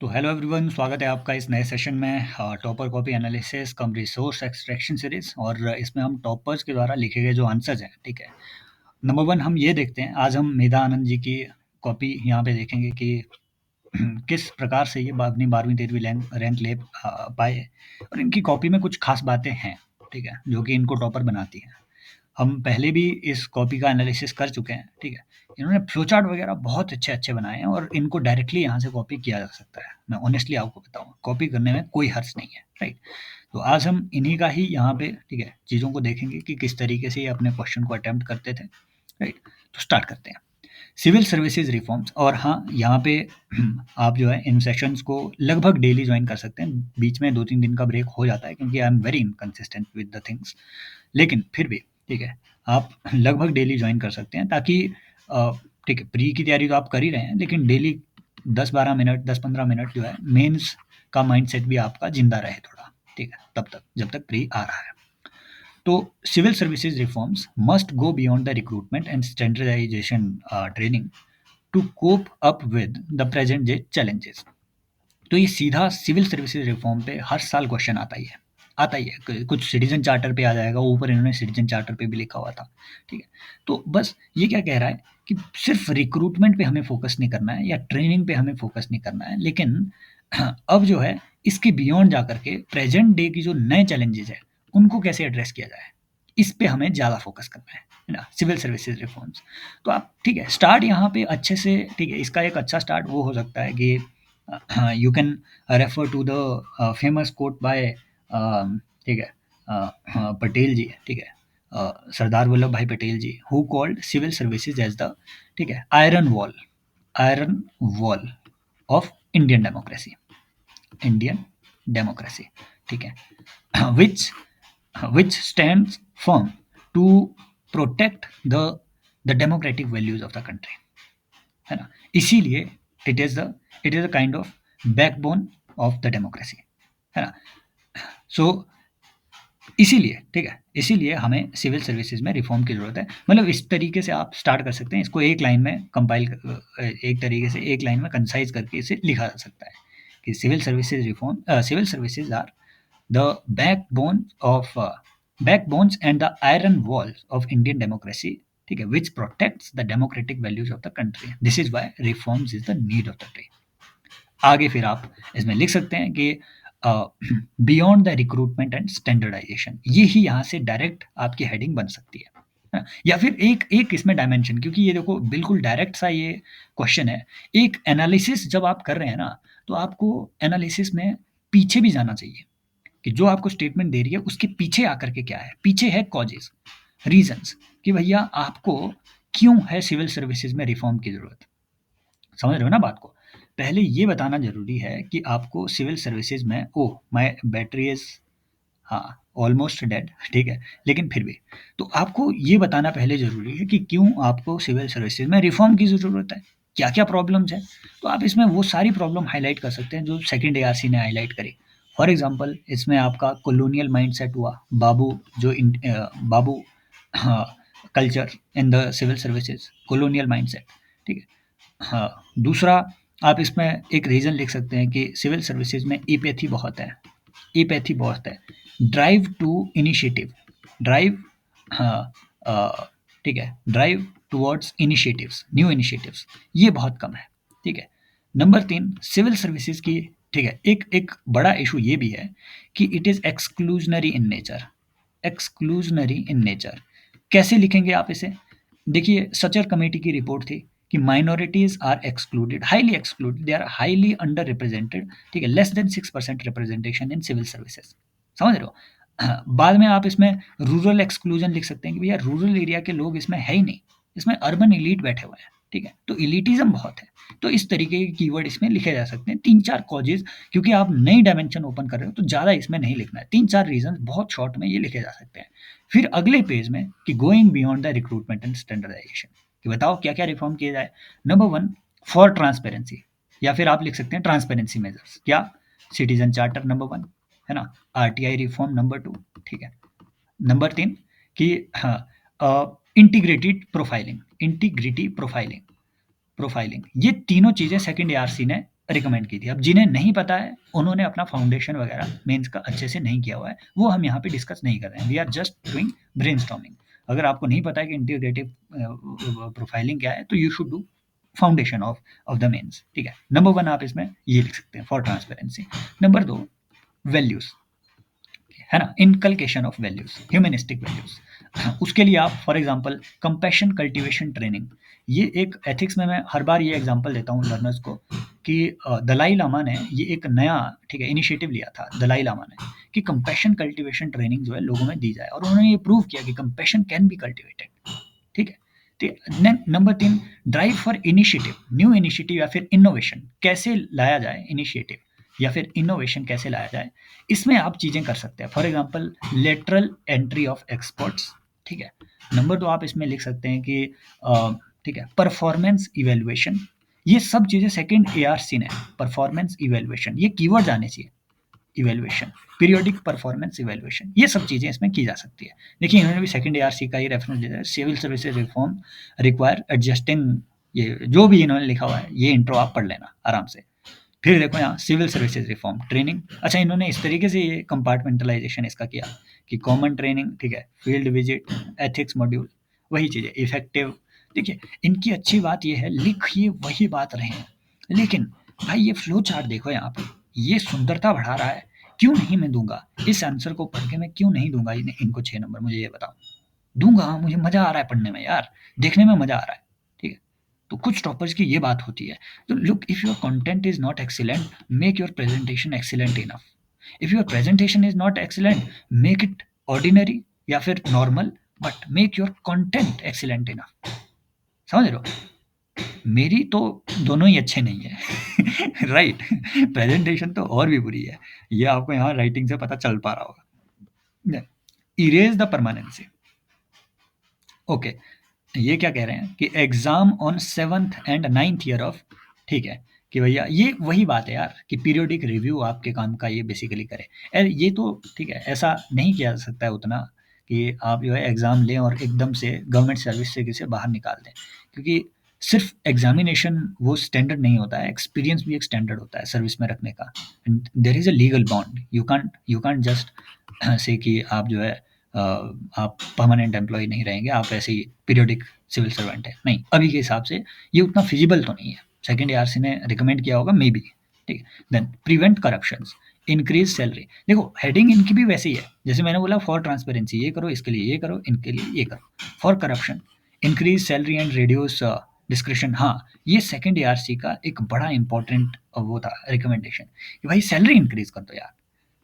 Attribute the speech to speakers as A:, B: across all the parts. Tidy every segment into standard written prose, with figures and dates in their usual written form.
A: तो hello everyone, स्वागत है आपका इस नए सेशन में टॉपर कॉपी एनालिसिस कम रिसोर्स एक्सट्रैक्शन सीरीज। और इसमें हम टॉपर्स के द्वारा लिखे गए जो आंसर्स हैं, ठीक है। नंबर वन हम ये देखते हैं, आज हम मेधा आनंद जी की कॉपी यहाँ पे देखेंगे कि किस प्रकार से ये अपनी 12वीं 13वीं रैंक ले पाए। और इनकी कॉपी में कुछ खास बातें हैं, ठीक है, जो कि इनको टॉपर बनाती हैं। हम पहले भी इस कॉपी का एनालिसिस कर चुके हैं, ठीक है। इन्होंने फ्लो चार्ट वगैरह बहुत अच्छे-अच्छे बनाए हैं और इनको डायरेक्टली यहाँ से कॉपी किया जा सकता है। मैं ऑनेस्टली आपको बताऊँ, कॉपी करने में कोई हर्ज नहीं है, राइट? तो आज हम इन्हीं का ही यहाँ पे, ठीक है, चीज़ों को देखेंगे कि किस तरीके से ये अपने क्वेश्चन को अटेम्प्ट करते थे, राइट? तो स्टार्ट करते हैं। Civil services reforms. और हाँ, यहाँ पे आप जो है इन सेशंस को लगभग डेली ज्वाइन कर सकते हैं। बीच में 2-3 दिन का ब्रेक हो जाता है क्योंकि I am very inconsistent with the things. लेकिन फिर भी ठीक है, आप लगभग डेली ज्वाइन कर सकते हैं ताकि ठीक है, प्री की तैयारी तो आप कर ही रहे हैं, लेकिन डेली 10-12 मिनट 10-15 मिनट जो है मेंस का माइंडसेट भी आपका जिंदा रहे थोड़ा, ठीक है, तब तक जब तक प्री आ रहा है। तो civil services reforms must go beyond the recruitment and standardisation training to cope up with the present day challenges. तो ये सीधा सिविल सर्विसेज रिफॉर्म पे हर साल क्वेश्चन आता ही है। कुछ सिटीजन चार्टर पे आ जाएगा, ऊपर इन्होंने सिटीजन चार्टर पे भी लिखा हुआ था, ठीक है। तो बस ये क्या कह रहा है कि सिर्फ रिक्रूटमेंट पे हमें फोकस नहीं करना है या ट्रेनिंग पे हमें फोकस नहीं करना है, लेकिन अब जो है इसके बियॉन्ड जा करके प्रेजेंट डे की जो नए चैलेंजेस है उनको कैसे एड्रेस किया जाए, इस पे हमें ज़्यादा फोकस करना है ना, सिविल सर्विसेज रिफॉर्म्स। तो आप ठीक है, स्टार्ट यहाँ पे अच्छे से, ठीक है, इसका एक अच्छा स्टार्ट वो हो सकता है कि you can refer to the famous quote by ठीक है, पटेल जी, ठीक है, Sardar Vallabh Bhai Patel ji, who called civil services as the, ठीक है, iron wall of Indian democracy, ठीक है, which stands firm to protect the democratic values of the country, है ना। इसीलिए it is a kind of backbone of the democracy, है ना। सो इसीलिए ठीक है, इसीलिए हमें सिविल सर्विसेज में रिफॉर्म की जरूरत है। मतलब इस तरीके से आप स्टार्ट कर सकते हैं इसको, एक लाइन में कंपाइल, एक तरीके से एक लाइन में कंसाइज करके इसे लिखा जा सकता है कि civil services are the backbone of backbones and the iron walls of Indian democracy, ठीक है, which protects the democratic values of the country. This is why reforms is the need of the day. आगे फिर आप इसमें लिख सकते हैं कि beyond the recruitment and standardisation, ये ही यहाँ से डायरेक्ट आपकी हेडिंग बन सकती है ना? या फिर एक एक इसमें डायमेंशन, क्योंकि ये देखो बिल्कुल डायरेक्ट सा ये क्वेश्चन है। एक एनालिसिस जब आप कर रहे हैं ना, तो आपको एनालिसिस में पीछे भी जाना चाहिए कि जो आपको स्टेटमेंट दे रही है उसके पीछे आकर के क्या है, पीछे है कॉजेज, रीजंस, कि भैया आपको क्यों है सिविल सर्विसेज में रिफॉर्म की जरूरत। समझ रहे हो ना बात को। पहले ये बताना ज़रूरी है कि आपको सिविल सर्विसेज में, ओह माय बैटरी इज़, हाँ, ऑलमोस्ट डेड, ठीक है, लेकिन फिर भी तो आपको ये बताना पहले ज़रूरी है कि क्यों आपको सिविल सर्विसेज में रिफॉर्म की ज़रूरत है, क्या-क्या प्रॉब्लम्स हैं। तो आप इसमें वो सारी प्रॉब्लम हाइलाइट कर सकते हैं जो सेकंड एआरसी ने हाइलाइट करी। फॉर एग्ज़ाम्पल इसमें आपका कॉलोनियल माइंडसेट हुआ, बाबू हाँ, culture in the civil services, colonial mindset, ठीक है। हाँ, दूसरा आप इसमें एक रीज़न लिख सकते हैं कि सिविल सर्विसेज में एपैथी बहुत है। ड्राइव टू इनिशिएटिव, ड्राइव, हाँ, ठीक है, drive towards initiatives, new initiatives, ये बहुत कम है, ठीक है। नंबर 3 सिविल सर्विसेज की, ठीक है, एक एक बड़ा इशू ये भी है कि it is exclusionary in nature. कैसे लिखेंगे आप इसे? देखिए, सचर कमेटी की रिपोर्ट थी कि minorities are excluded, highly excluded, they are highly under represented, ठीक है, less than 6% representation in civil services. समझ रहे हो? बाद में आप इसमें रूरल एक्सक्लूजन लिख सकते हैं कि भैया रूरल एरिया के लोग इसमें है ही नहीं, इसमें अर्बन इलीट बैठे हुए हैं, ठीक है, तो इलिटिज्म बहुत है। तो इस तरीके के कीवर्ड इसमें लिखे जा सकते हैं, 3-4 कॉजेज, क्योंकि आप नई डायमेंशन ओपन कर रहे हो तो ज़्यादा इसमें नहीं लिखना है, 3-4 रीजन बहुत शॉर्ट में ये लिखे जा सकते हैं। फिर अगले पेज में कि going beyond the recruitment and standardisation, कि बताओ क्या क्या रिफॉर्म किए जाए। नंबर 1 फॉर ट्रांसपेरेंसी, या फिर आप लिख सकते हैं ट्रांसपेरेंसी मेजर्स। क्या? सिटीजन चार्टर नंबर 1, है ना, आरटीआई रिफॉर्म नंबर 2, ठीक है। नंबर 3 कि हाँ, इंटीग्रिटी प्रोफाइलिंग, ये तीनों चीज़ें सेकंड एआरसी ने रिकमेंड की थी। अब जिन्हें नहीं पता है, उन्होंने अपना फाउंडेशन वगैरह मेंस का अच्छे से नहीं किया हुआ है, वो हम यहाँ पे डिस्कस नहीं कर रहे हैं। We are just doing brainstorming. अगर आपको नहीं पता है कि इंटीग्रेटिव प्रोफाइलिंग क्या है, तो you should do foundation of the mains, ठीक है। नंबर 1 आप इसमें ये लिख सकते हैं फॉर ट्रांसपेरेंसी। नंबर 2, वैल्यूज, है ना, inculcation of values, humanistic values. उसके लिए आप for example compassion cultivation training, ये एक एथिक्स में मैं हर बार ये एग्जांपल देता हूँ लर्नर्स को कि दलाई लामा ने ये एक नया, ठीक है, इनिशिएटिव लिया था दलाई लामा ने कि कंपैशन कल्टीवेशन ट्रेनिंग जो है लोगों में दी जाए, और उन्होंने ये प्रूव किया कि कंपैशन कैन बी कल्टिवेटेड, ठीक है। Number 3, drive for initiative, new initiative या फिर इनोवेशन कैसे लाया जाए, इनिशिएटिव या फिर इनोवेशन कैसे लाया जाए, इसमें आप चीजें कर सकते हैं। For example lateral entry of experts, ठीक है। नंबर 2 आप इसमें लिख सकते हैं कि ठीक है, परफॉर्मेंस इवेल्युएशन, ये सब चीजें सेकंड एआरसी ने, परफॉर्मेंस इवेल्युएशन, ये कीवर्ड आने चाहिए, इवेल्युएशन, पीरियोडिक परफॉर्मेंस इवेल्युएशन, ये सब चीजें इसमें की जा सकती है। देखिए इन्होंने भी सेकंड एआरसी का ही रेफरेंस दिया है, civil services reform require adjusting, ये जो भी इन्होंने लिखा हुआ है, ये इंट्रो आप पढ़ लेना आराम से। फिर देखो यहाँ सिविल सर्विसेज रिफॉर्म ट्रेनिंग, अच्छा इन्होंने इस तरीके से ये कंपार्टमेंटलाइजेशन इसका किया कि कॉमन ट्रेनिंग, ठीक है, फील्ड विजिट, एथिक्स मॉड्यूल, वही चीजें इफेक्टिव। देखिए इनकी अच्छी बात ये है, लिखिए वही बात रहे हैं, लेकिन भाई ये फ्लो चार्ट देखो यहाँ पे, ये सुंदरता बढ़ा रहा है, क्यों नहीं मैं दूंगा इस आंसर को पढ़ के, मैं क्यों नहीं दूंगा इनको 6 नंबर, मुझे ये बताओ। दूंगा, मुझे मजा आ रहा है पढ़ने में यार, देखने में मजा आ रहा है, ठीक है। तो कुछ टॉपर्स की ये बात होती है। तो look, if your content is not excellent, make your presentation excellent enough. If your presentation is not excellent, make it ordinary या फिर normal, but make your content excellent enough. समझ रहे हो, मेरी तो दोनों ही अच्छे नहीं है राइट। प्रेजेंटेशन तो और भी बुरी है, ये आपको यहाँ राइटिंग से पता चल पा रहा होगा। इरेज द परमानेंसी, ओके, ये क्या कह रहे हैं कि exam on 7th and 9th year of, ठीक है, कि भैया ये वही बात है यार कि पीरियोडिक रिव्यू आपके काम का ये बेसिकली करे। ये तो ठीक है, ऐसा नहीं किया जा सकता है उतना कि आप जो है एग्ज़ाम लें और एकदम से गवर्नमेंट सर्विस से किसे बाहर निकाल दें, क्योंकि सिर्फ एग्जामिनेशन वो स्टैंडर्ड नहीं होता है, एक्सपीरियंस भी एक स्टैंडर्ड होता है सर्विस में रखने का। There is a legal bond, you can't just say कि आप जो है आप परमानेंट एम्प्लॉय नहीं रहेंगे, आप ऐसे ही पीरियोडिक सिविल सर्वेंट है, नहीं, अभी के हिसाब से ये उतना फिजिबल तो नहीं है। सेकंड एआरसी ने रिकमेंड किया होगा मे बी, ठीक है। Then prevent corruptions, increase salary, देखो हेडिंग इनकी भी वैसी है, जैसे मैंने बोला फॉर ट्रांसपेरेंसी ये करो, इसके लिए ये करो, इनके लिए ये करो। For corruption, increase salary and reduce description, हाँ, ये सेकंड एआरसी का एक बड़ा इंपॉर्टेंट वो था रिकमेंडेशन कि भाई सैलरी इंक्रीज कर दो यार,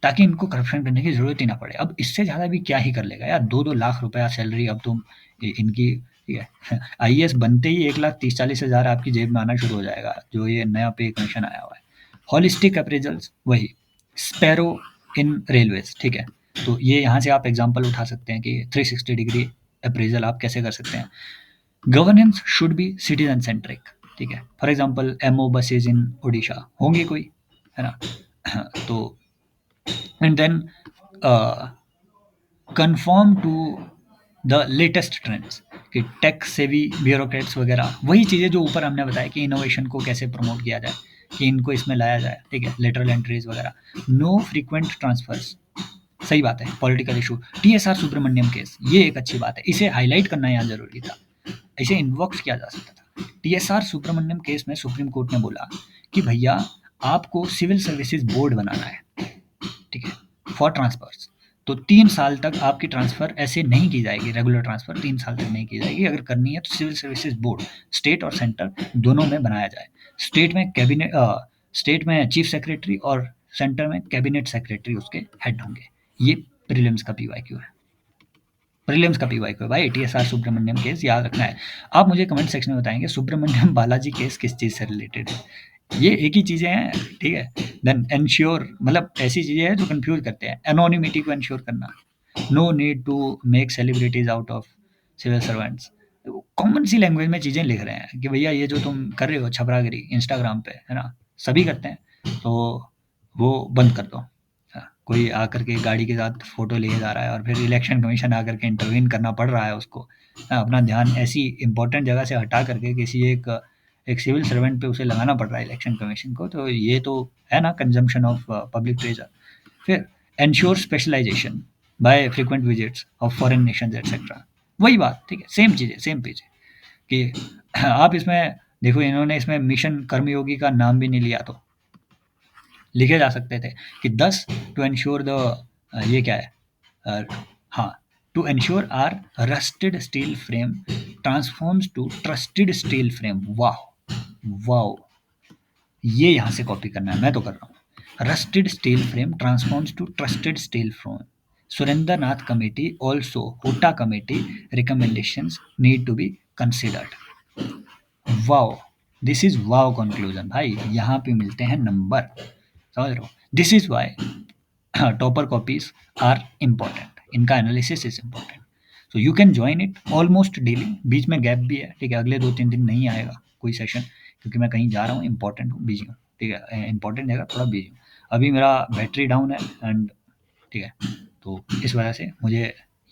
A: ताकि इनको करप्शन करने की ज़रूरत ही ना पड़े। अब इससे ज़्यादा भी क्या ही कर लेगा यार, 2-2 लाख रुपया सैलरी अब तुम इनकी, ठीक है। आईएएस बनते ही 1,30,40,000 आपकी जेब में आना शुरू हो जाएगा, जो ये नया पे कमीशन आया हुआ है। हॉलिस्टिक अप्रेजल्स, वही स्पैरो इन रेलवेज, ठीक है। तो ये यहाँ से आप एग्जाम्पल उठा सकते हैं कि 360 डिग्री अप्रेजल आप कैसे कर सकते हैं। Governance should be citizen centric, ठीक है। For example MO buses in Orissa होंगे कोई, है ना। तो and then confirm to the latest trends, कि टेक सेवी ब्यूरोक्रेट्स वगैरह, वही चीज़ें जो ऊपर हमने बताया कि इनोवेशन को कैसे प्रमोट किया जाए, कि इनको इसमें लाया जाए, ठीक है, लेटरल एंट्रीज वगैरह। नो फ्रीक्वेंट ट्रांसफर्स, सही बात है। Political issue, TSR Subramanian case, ये एक अच्छी बात है, इसे हाईलाइट करना यहाँ जरूरी था, इसे इन्वॉक्स किया जा सकता था। टीएसआर सुब्रमण्यम केस में सुप्रीम कोर्ट ने बोला कि भैया आपको सिविल सर्विसेज बोर्ड बनाना है, ठीक है, फॉर ट्रांसफर्स। तो 3 साल तक आपकी ट्रांसफ़र ऐसे नहीं की जाएगी, रेगुलर ट्रांसफ़र 3 साल तक नहीं की जाएगी। अगर करनी है तो सिविल सर्विसेज बोर्ड स्टेट और सेंटर दोनों में बनाया जाए। स्टेट में चीफ सेक्रेटरी और सेंटर में कैबिनेट सेक्रेटरी उसके हेड होंगे। ये प्रीलिम्स का पीवाईक्यू है, प्रीलिम्स का पीवाईक्यू है भाई। टीएसआर सुब्रमण्यम केस याद रखना है। आप मुझे कमेंट सेक्शन में बताएंगे सुब्रमण्यम बालाजी केस किस चीज़ से रिलेटेड है। ये एक ही चीज़ें हैं, ठीक है। देन एंश्योर, मतलब ऐसी चीज़ें हैं जो कंफ्यूज करते हैं। एनोनिमिटी को एंश्योर करना, no need to make celebrities out of civil servants. Common सी लैंग्वेज में चीज़ें लिख रहे हैं कि भैया ये जो तुम कर रहे हो छपरागिरी इंस्टाग्राम पे, है ना, सभी करते हैं, तो वो बंद कर दो। कोई आकर के गाड़ी के साथ फोटो लिए जा रहा है और फिर इलेक्शन कमीशन आकर के इंटरवीन करना पड़ रहा है उसको, अपना ध्यान ऐसी इंपॉर्टेंट जगह से हटा करके किसी एक एक सिविल सर्वेंट पे उसे लगाना पड़ रहा है इलेक्शन कमीशन को, तो ये तो है ना कंजम्पशन ऑफ पब्लिक ट्रेजर। फिर ensure specialisation by frequent visits of foreign nations etcetera, वही बात, ठीक है, सेम चीज़ है, सेम पेज है कि आप इसमें देखो, इन्होंने इसमें मिशन कर्मयोगी का नाम भी नहीं लिया, तो लिखे जा सकते थे कि 10 टू एंश्योर द, ये क्या है, हाँ, to ensure our rusted steel frame transforms to trusted steel frame. वाह वाह, ये यहाँ से कॉपी करना है, मैं तो कर रहा हूँ। Rusted steel frame transforms to trusted steel frame. Surendra Nath committee also Hota committee recommendations need to be considered. Wow, this is wow conclusion भाई, यहाँ पे मिलते हैं नंबर, समझ रहे हो। This is why topper copies are important, इनका analysis is important. So you can join it almost daily, बीच में गैप भी है, ठीक है, अगले 2-3 दिन नहीं आएगा कोई सेशन, क्योंकि मैं कहीं जा रहा हूँ, इंपॉर्टेंट हूँ, बिजी हूँ, ठीक है, इंपॉर्टेंट जगह थोड़ा बिजी हूँ। अभी मेरा बैटरी डाउन है एंड, ठीक है, तो इस वजह से मुझे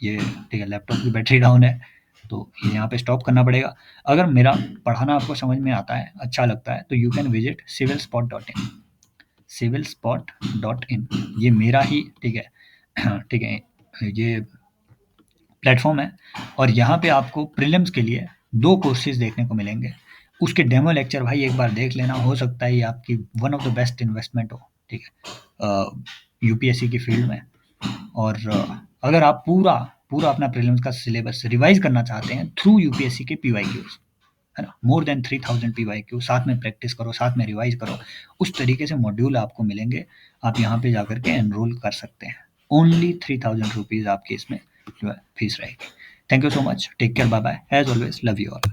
A: ये, ठीक है, लैपटॉप की बैटरी डाउन है, तो ये यहाँ पे स्टॉप करना पड़ेगा। अगर मेरा पढ़ाना आपको समझ में आता है, अच्छा लगता है, तो you can visit civilspot.in, civilspot.in, ये मेरा ही, ठीक है, ठीक है, ये प्लेटफॉर्म है, और यहाँ पे आपको प्रीलिम्स के लिए 2 कोर्सेज देखने को मिलेंगे। उसके डेमो लेक्चर भाई एक बार देख लेना, हो सकता है ये आपकी one of the best investment हो, ठीक है, यूपीएससी की फील्ड में। और अगर आप पूरा पूरा अपना प्रीलिम्स का सिलेबस रिवाइज करना चाहते हैं थ्रू यूपीएससी के पीवाईक्यूज, है ना, मोर देन 3000 पीवाईक्यू, साथ में प्रैक्टिस करो, साथ में रिवाइज करो, उस तरीके से मॉड्यूल आपको मिलेंगे। आप यहाँ पे जाकर के एनरोल कर सकते हैं। ओनली 3000 रुपीज़ आपकी इसमें जो है फीस रहेगी। Thank you so much, take care, bye bye, as always love you all.